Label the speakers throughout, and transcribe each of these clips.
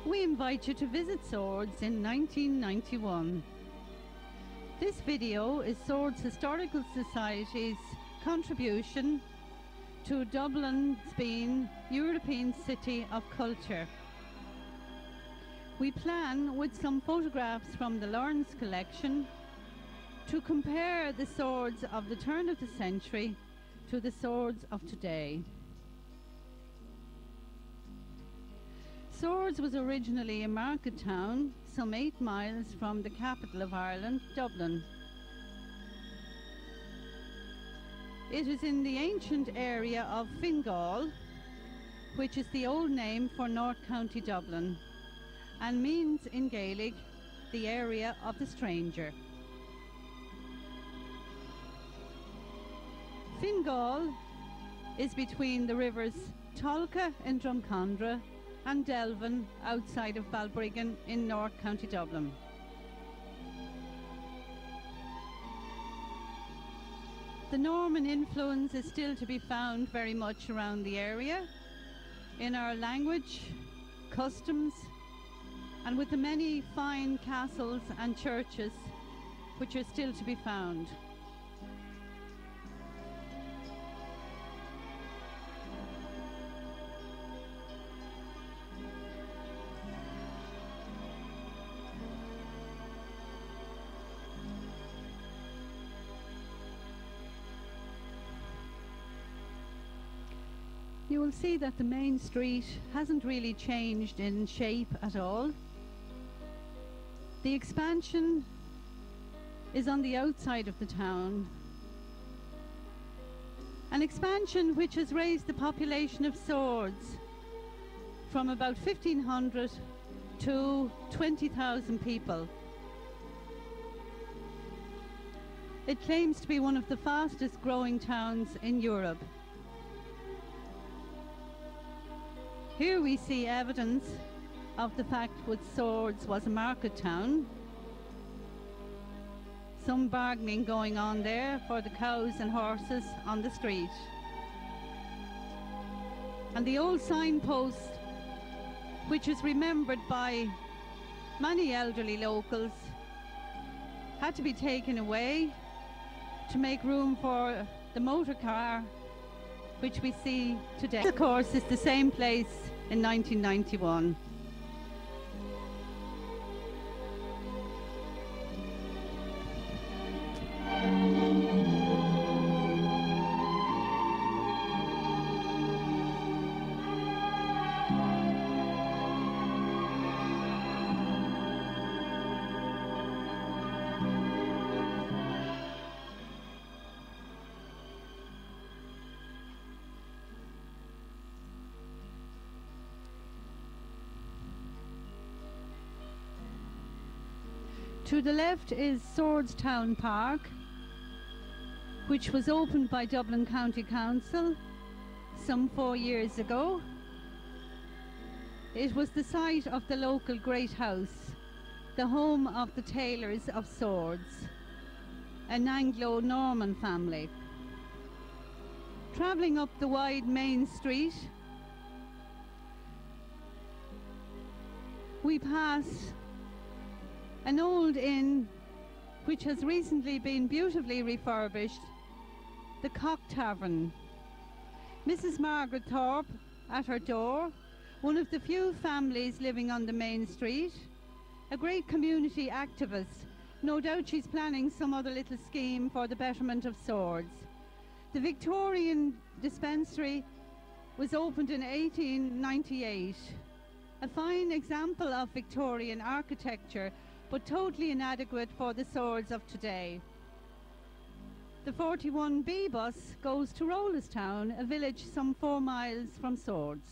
Speaker 1: We invite you to visit Swords in 1991. This video is Swords Historical Society's contribution to Dublin's being European City of Culture. We plan, with some photographs from the Lawrence collection, to compare the swords of the turn of the century to the swords of today. Swords was originally a market town some 8 miles from the capital of Ireland, Dublin. It is in the ancient area of Fingal, which is the old name for North County Dublin, and means in Gaelic the area of the stranger. Fingal is between the rivers Tolka in Drumcondra and Delvin outside of Balbriggan in North County Dublin. The Norman influence is still to be found very much around the area, in our language, customs, and with the many fine castles and churches which are still to be found. You will see that the main street hasn't really changed in shape at all. The expansion is on the outside of the town. An expansion which has raised the population of Swords from about 1,500 to 20,000 people. It claims to be one of the fastest growing towns in Europe. Here we see evidence of the fact that Swords was a market town. Some bargaining going on there for the cows and horses on the street. And the old signpost, which is remembered by many elderly locals, had to be taken away to make room for the motor car which we see today. Of course, is the same place in 1991. To the left is Swords Town Park, which was opened by Dublin County Council some 4 years ago. It was the site of the local Great House, the home of the Tailors of Swords, an Anglo-Norman family. Travelling up the wide main street, we pass an old inn which has recently been beautifully refurbished, the Cock Tavern. Mrs. Margaret Thorpe at her door, one of the few families living on the main street, a great community activist. No doubt she's planning some other little scheme for the betterment of Swords. The Victorian dispensary was opened in 1898, a fine example of Victorian architecture, but totally inadequate for the Swords of today. The 41B bus goes to Rollestown, a village some 4 miles from Swords.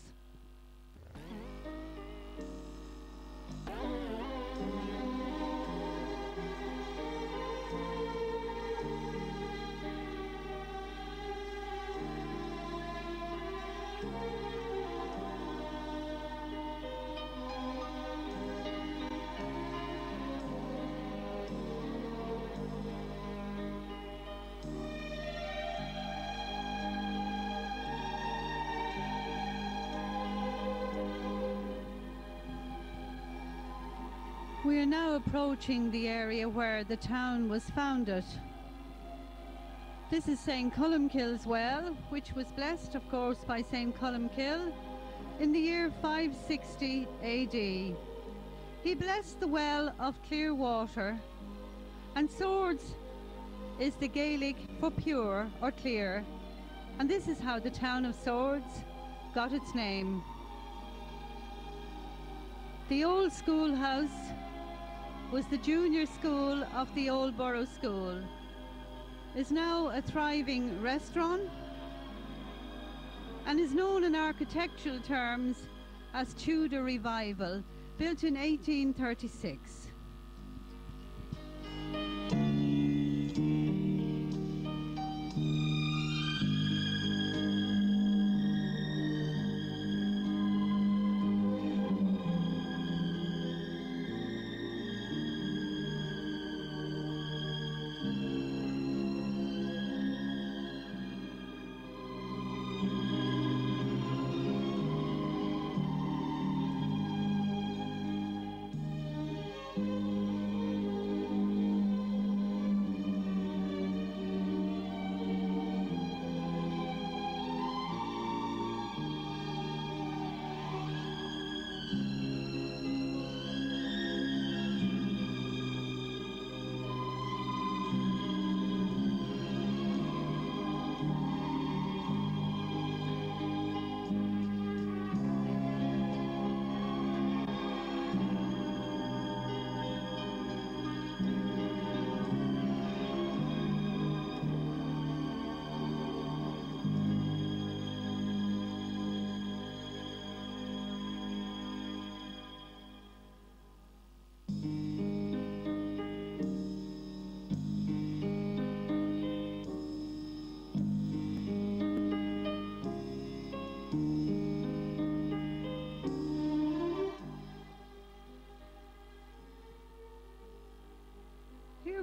Speaker 1: We are now approaching the area where the town was founded. This is St. Columkill's well, which was blessed, of course, by St. Columkill in the year 560 AD. He blessed the well of clear water, and Swords is the Gaelic for pure or clear, and this is how the town of Swords got its name. The old schoolhouse was the junior school of the old borough school. Is now a thriving restaurant and is known in architectural terms as Tudor Revival, built in 1836.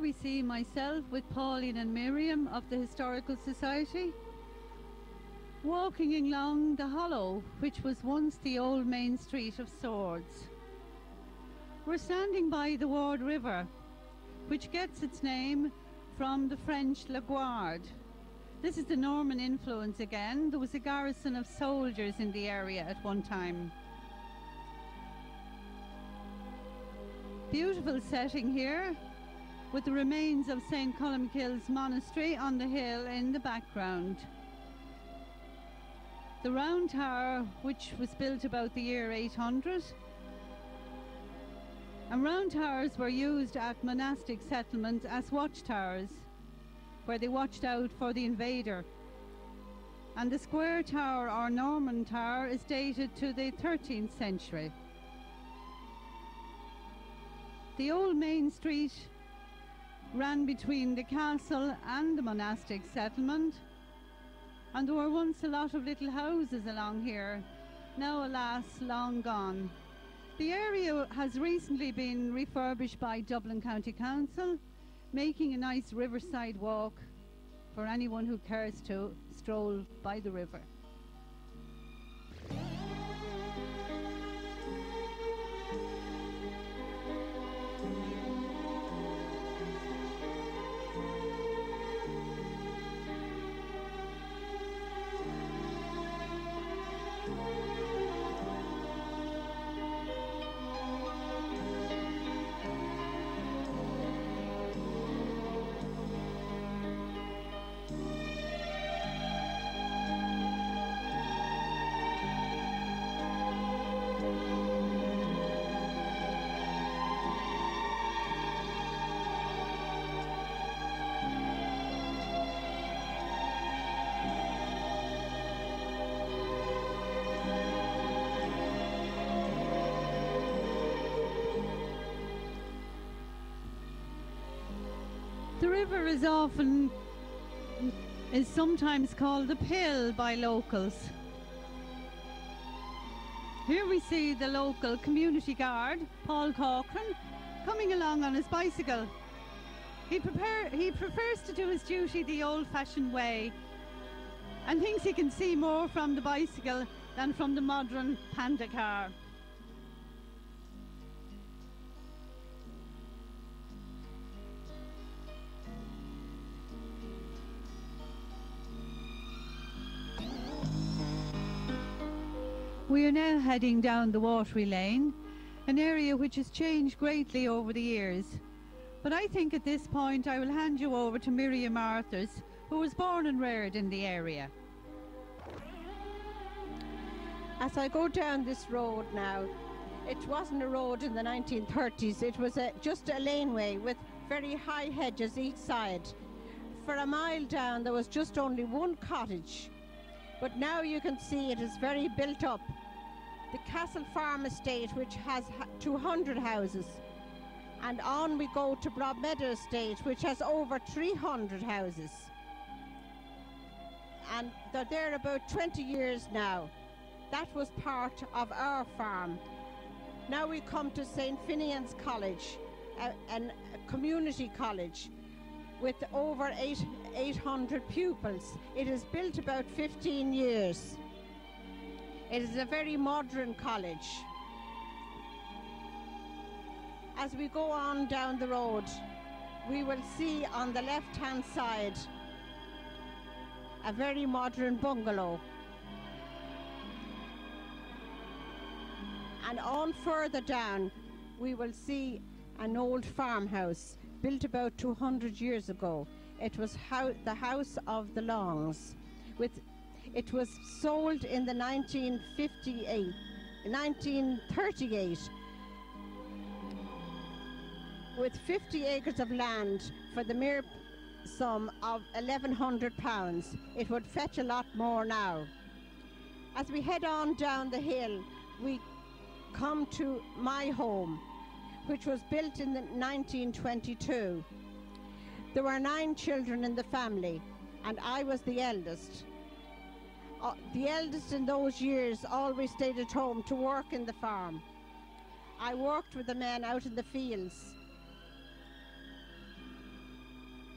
Speaker 1: We see myself with Pauline and Miriam of the Historical Society walking along the hollow which was once the old main street of Swords. We're standing by the Ward River, which gets its name from the French La Guarde. This is the Norman influence again. There was a garrison of soldiers in the area at one time. Beautiful setting here, with the remains of St. Columkill's monastery on the hill in the background. The round tower, which was built about the year 800, and round towers were used at monastic settlements as watchtowers, where they watched out for the invader. And the square tower or Norman tower is dated to the 13th century. The old main street ran between the castle and the monastic settlement, and there were once a lot of little houses along here, now alas long gone. The area has recently been refurbished by Dublin County Council, making a nice riverside walk for anyone who cares to stroll by the river. The river is sometimes called the Pill by locals. Here we see the local community guard, Paul Corcoran, coming along on his bicycle. He prefers to do his duty the old-fashioned way and thinks he can see more from the bicycle than from the modern panda car. We are now heading down the watery lane, an area which has changed greatly over the years. But I think at this point I will hand you over to Miriam Arthurs, who was born and reared in the area.
Speaker 2: As I go down this road now, it wasn't a road in the 1930s, it was just a laneway with very high hedges each side. For a mile down there was just only one cottage, but now you can see it is very built up. The Castle Farm estate, which has 200 houses, and on we go to Broadmeadow estate, which has over 300 houses, and they're there about 20 years now. That was part of our farm. Now we come to St. Finian's College, a community college with over 800 pupils. It is built about 15 years. It is a very modern college. As we go on down the road, we will see on the left-hand side a very modern bungalow. And on further down, we will see an old farmhouse built about 200 years ago. It was the House of the Longs. It was sold in the 1938 with 50 acres of land for the mere sum of £1,100. It would fetch a lot more now. As we head on down the hill, we come to my home, which was built in 1922. There were 9 children in the family, and I was the eldest. The eldest in those years always stayed at home to work in the farm. I worked with the men out in the fields.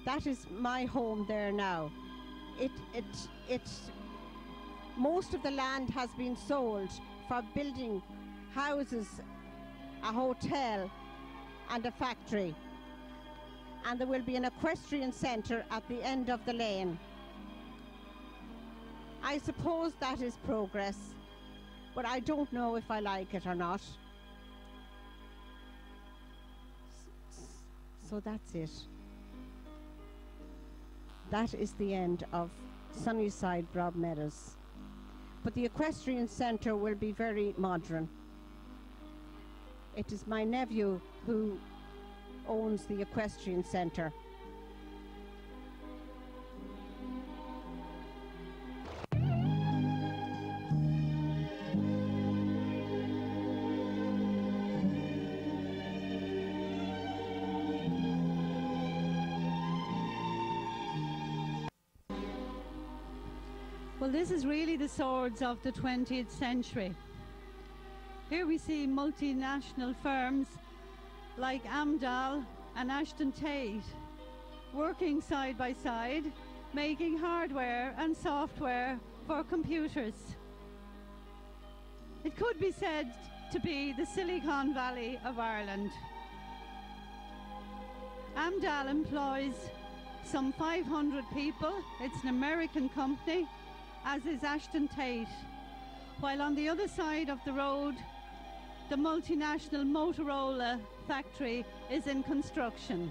Speaker 2: That is my home there now. Most of the land has been sold for building houses, a hotel and a factory. And there will be an equestrian centre at the end of the lane. I suppose that is progress, but I don't know if I like it or not. So that's it. That is the end of Sunnyside Broadmeadows. But the equestrian centre will be very modern. It is my nephew who owns the equestrian centre.
Speaker 1: Well, this is really the swords of the 20th century. Here we see multinational firms like Amdahl and Ashton Tate working side by side, making hardware and software for computers. It could be said to be the Silicon Valley of Ireland. Amdahl employs some 500 people. It's an American company, as is Ashton Tate, while on the other side of the road, the multinational Motorola factory is in construction.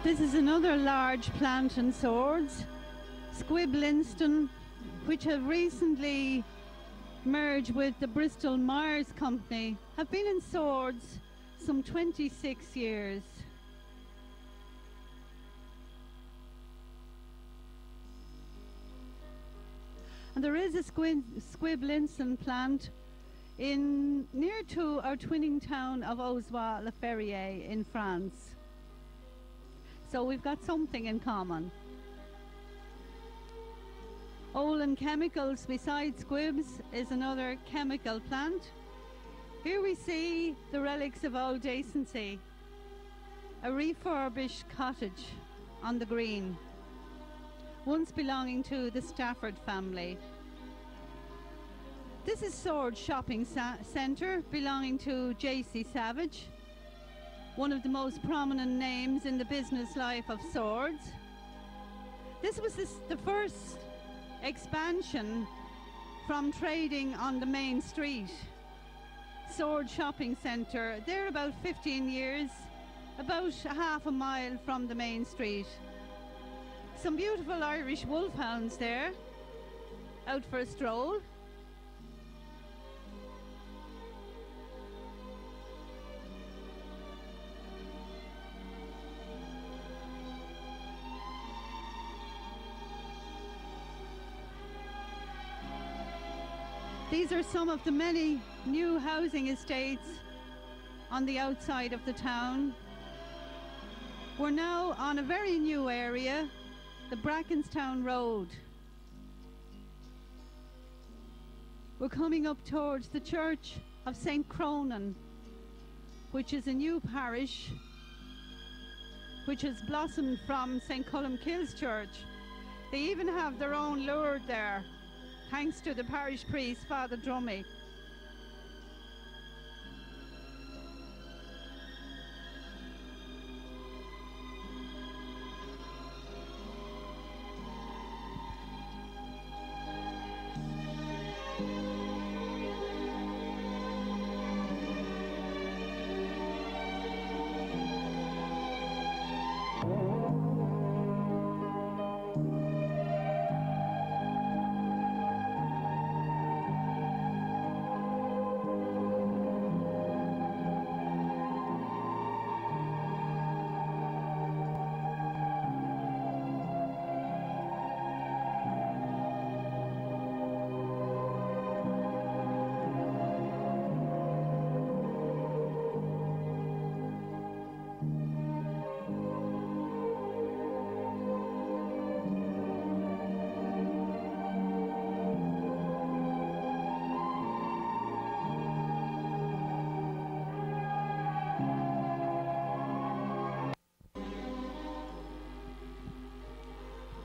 Speaker 1: This is another large plant and swords, Squibb Linston, which have recently merged with the Bristol Myers Company, have been in swords some 26 years. And there is a Squibb Linston plant near to our twinning town of Ozoir, Le Ferriere in France. So we've got something in common. Olin Chemicals, besides Squibbs, is another chemical plant. Here we see the relics of old decency, a refurbished cottage on the green, once belonging to the Stafford family. This is Sword Shopping Centre, belonging to J.C. Savage, one of the most prominent names in the business life of swords. This was the first expansion from trading on the main street. Sword Shopping Centre, they're about 15 years, about half a mile from the main street. Some beautiful Irish wolfhounds there, out for a stroll. These are some of the many new housing estates on the outside of the town. We're now on a very new area, the Brackenstown Road. We're coming up towards the Church of St. Cronan, which is a new parish which has blossomed from St. Columkille's Church. They even have their own Lourdes there, thanks to the parish priest, Father Drummy.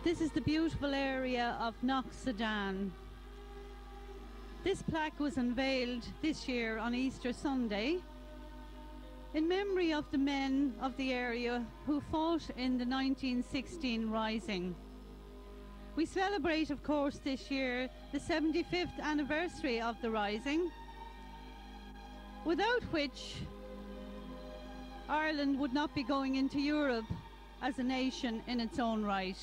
Speaker 1: This is the beautiful area of Knocksedan. This plaque was unveiled this year on Easter Sunday in memory of the men of the area who fought in the 1916 Rising. We celebrate, of course, this year the 75th anniversary of the Rising, without which Ireland would not be going into Europe as a nation in its own right.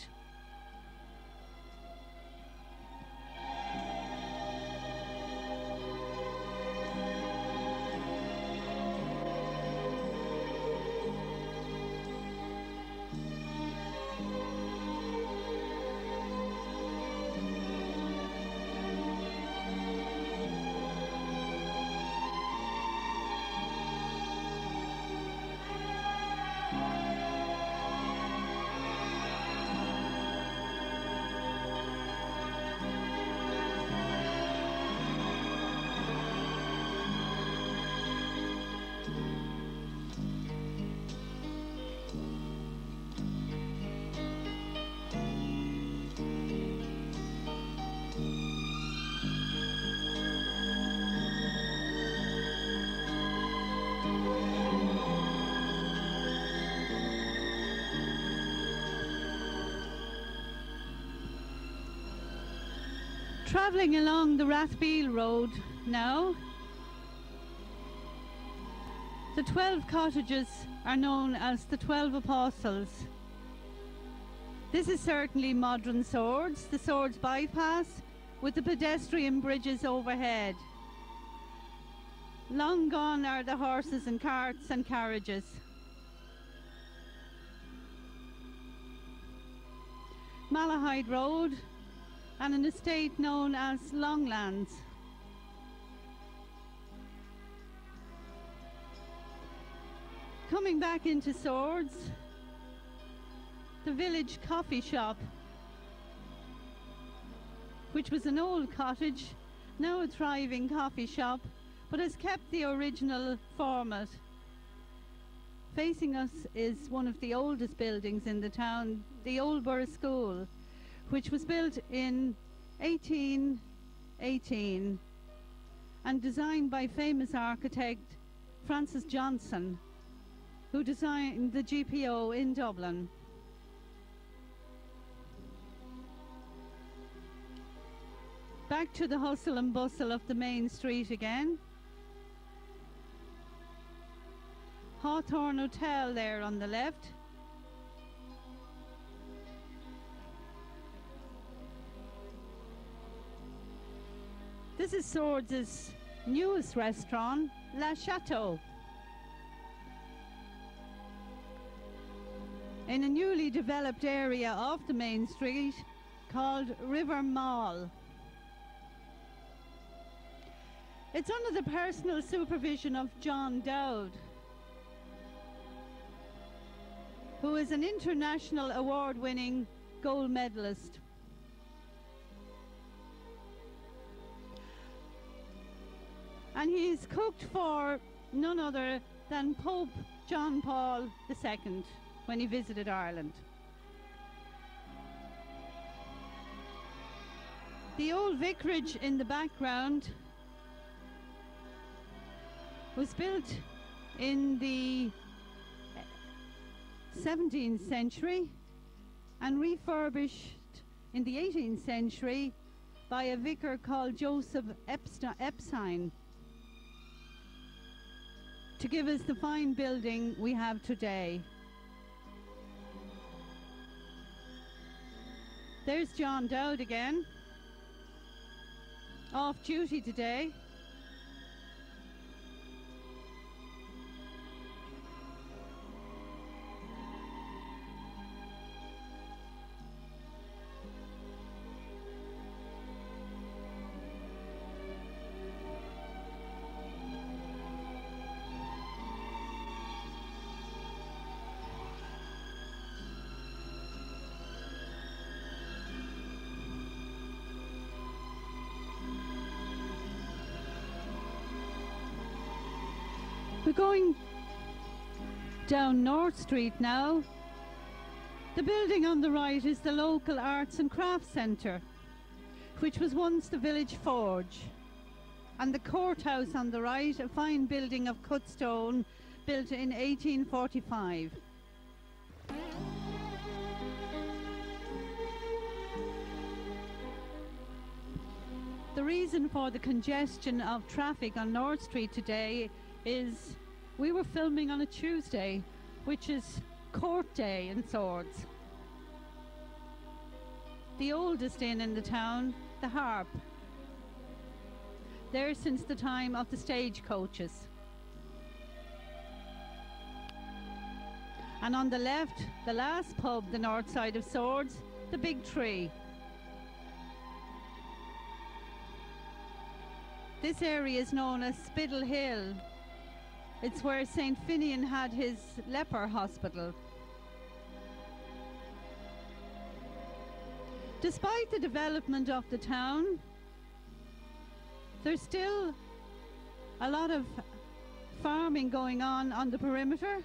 Speaker 1: Travelling along the Rathbeal Road now, the 12 cottages are known as the 12 Apostles. This is certainly modern Swords, the Swords bypass with the pedestrian bridges overhead. Long gone are the horses and carts and carriages. Malahide Road and an estate known as Longlands. Coming back into Swords, the village coffee shop, which was an old cottage, now a thriving coffee shop, but has kept the original format. Facing us is one of the oldest buildings in the town, the Old Borough School, which was built in 1818 and designed by famous architect Francis Johnson, who designed the GPO in Dublin. Back to the hustle and bustle of the main street again. Hawthorne Hotel there on the left. This is Swords' newest restaurant, La Chateau. In a newly developed area of the main street called River Mall. It's under the personal supervision of John Dowd, who is an international award-winning gold medalist. And he's cooked for none other than Pope John Paul II when he visited Ireland. The old vicarage in the background was built in the 17th century and refurbished in the 18th century by a vicar called Joseph Epstein to give us the fine building we have today. There's John Dowd again, off duty today. We're going down North Street now. The building on the right is the local Arts and Crafts Centre, which was once the village forge. And the courthouse on the right, a fine building of cut stone built in 1845. The reason for the congestion of traffic on North Street today is we were filming on a Tuesday, which is court day in Swords. The oldest inn in the town, the Harp. There since the time of the stagecoaches. And on the left, the last pub, the north side of Swords, the Big Tree. This area is known as Spiddle Hill. It's where St. Finian had his leper hospital. Despite the development of the town, there's still a lot of farming going on the perimeter.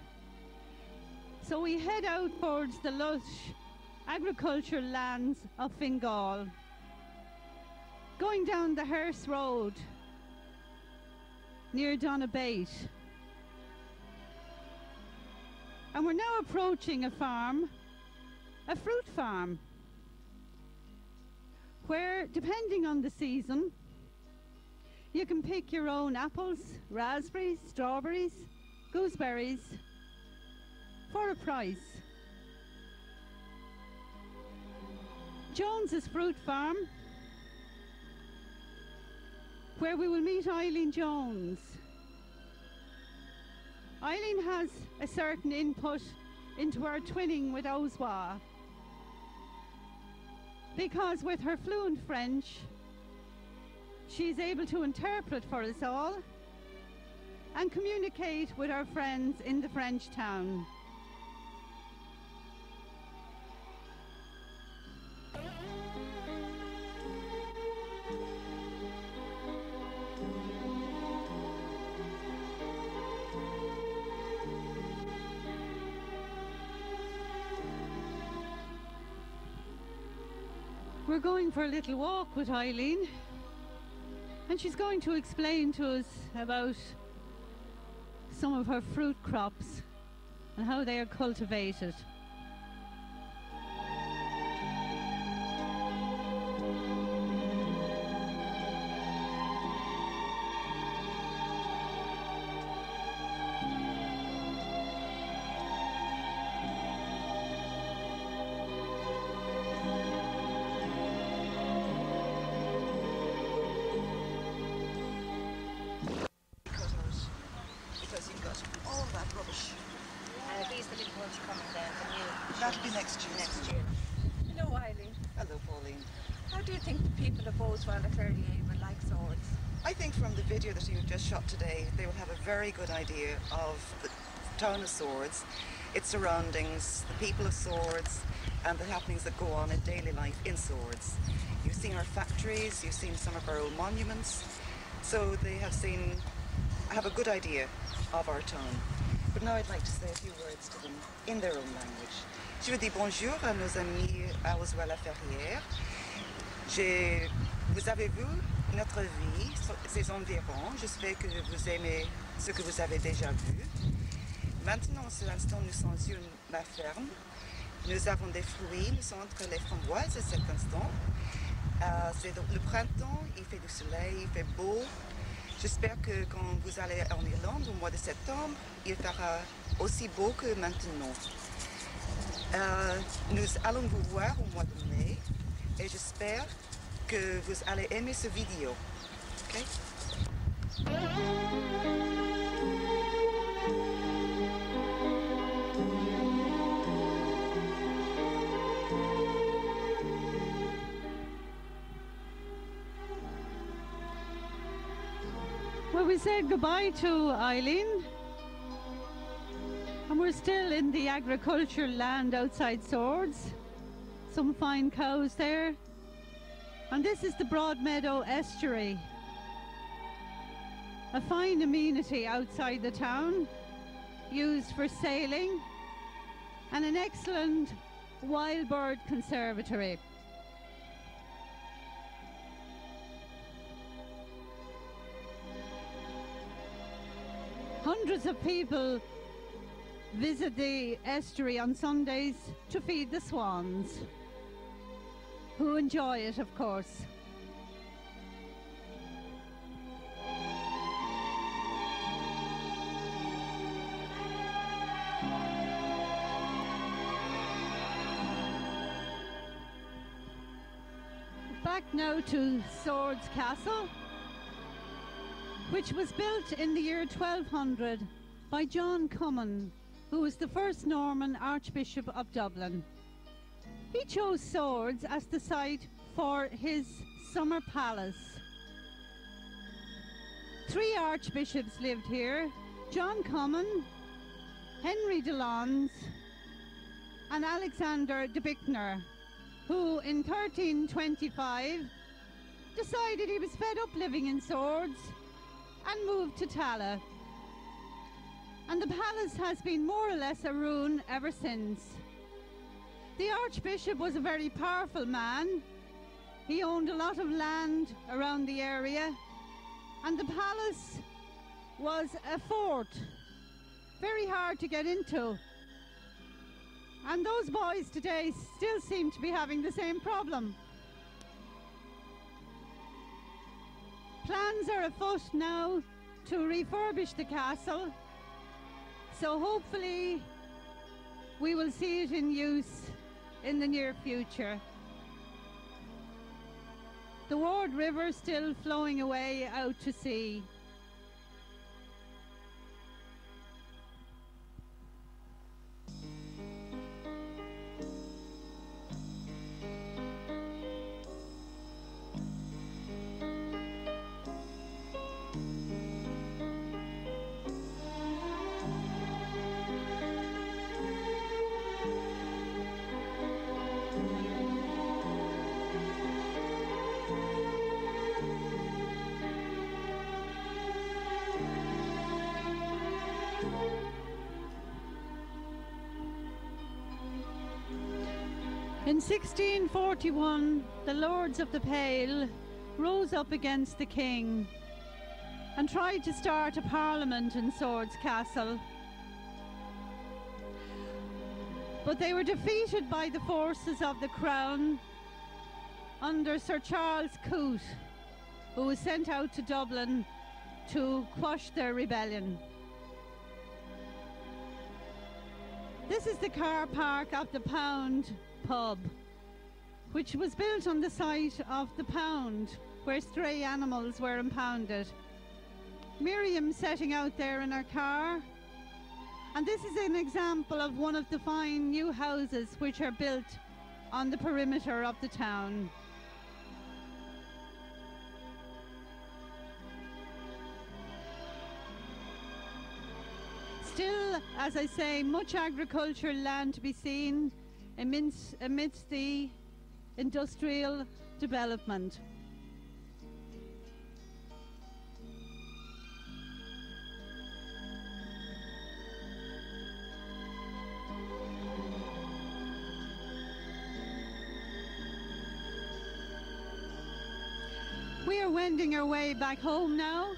Speaker 1: So we head out towards the lush agricultural lands of Fingal, going down the Hearse Road near Donabate. And we're now approaching a farm, a fruit farm, where, depending on the season, you can pick your own apples, raspberries, strawberries, gooseberries for a price. Jones's Fruit Farm, where we will meet Eileen Jones. Eileen has a certain input into our twinning with Ozoir, because with her fluent French, she's able to interpret for us all and communicate with our friends in the French town. We're going for a little walk with Eileen, and she's going to explain to us about some of her fruit crops and how they are cultivated.
Speaker 3: That'll be next year.
Speaker 4: Hello, Eileen.
Speaker 3: Hello, Pauline.
Speaker 4: How do you think the people of Ozoir and Ferriere will like swords?
Speaker 3: I think from the video that you just shot today, they will have a very good idea of the town of Swords, its surroundings, the people of Swords, and the happenings that go on in daily life in Swords. You've seen our factories, you've seen some of our old monuments, so they have a good idea of our town. But now I'd like to say a few words to them in their own language. Je vous dis bonjour à nos amis à Ozoir la Ferriere. Vous avez vu notre vie, ses environs. J'espère que vous aimez ce que vous avez déjà vu. Maintenant, en cet instant, nous sommes sur ma ferme. Nous avons des fruits, nous sommes entre les framboises à cet instant. C'est le printemps, il fait du soleil, il fait beau. J'espère que quand vous allez en Irlande au mois de septembre, il fera aussi beau que maintenant. Nous allons vous voir au mois de mai et j'espère que vous allez aimer ce vidéo. Okay?
Speaker 1: Well, we said goodbye to Eileen, and we're still in the agricultural land outside Swords. Some fine cows there. And this is the Broadmeadow Estuary, a fine amenity outside the town, used for sailing, and an excellent wild bird conservatory. Hundreds of people visit the estuary on Sundays to feed the swans, who enjoy it, of course. Back now to Swords Castle, which was built in the year 1200 by John Cummin, who was the first Norman Archbishop of Dublin. He chose Swords as the site for his summer palace. 3 archbishops lived here: John Cummin, Henry de Lons, and Alexander de Bickner, who in 1325 decided he was fed up living in Swords and moved to Tala. And the palace has been more or less a ruin ever since. The Archbishop was a very powerful man. He owned a lot of land around the area, and the palace was a fort, very hard to get into. And those boys today still seem to be having the same problem. Plans are afoot now to refurbish the castle, so hopefully we will see it in use in the near future. The Ward River still flowing away out to sea. In 1641, the Lords of the Pale rose up against the king and tried to start a parliament in Swords Castle. But they were defeated by the forces of the crown under Sir Charles Coote, who was sent out to Dublin to quash their rebellion. This is the car park of the Pound pub, which was built on the site of the Pound, where stray animals were impounded. Miriam setting out there in her car, and this is an example of one of the fine new houses which are built on the perimeter of the town. Still, as I say, much agricultural land to be seen amidst the industrial development. We are wending our way back home now.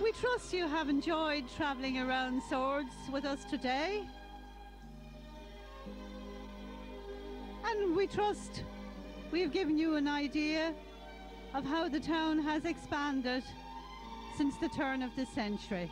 Speaker 1: We trust you have enjoyed travelling around Swords with us today. And we trust we have given you an idea of how the town has expanded since the turn of the century.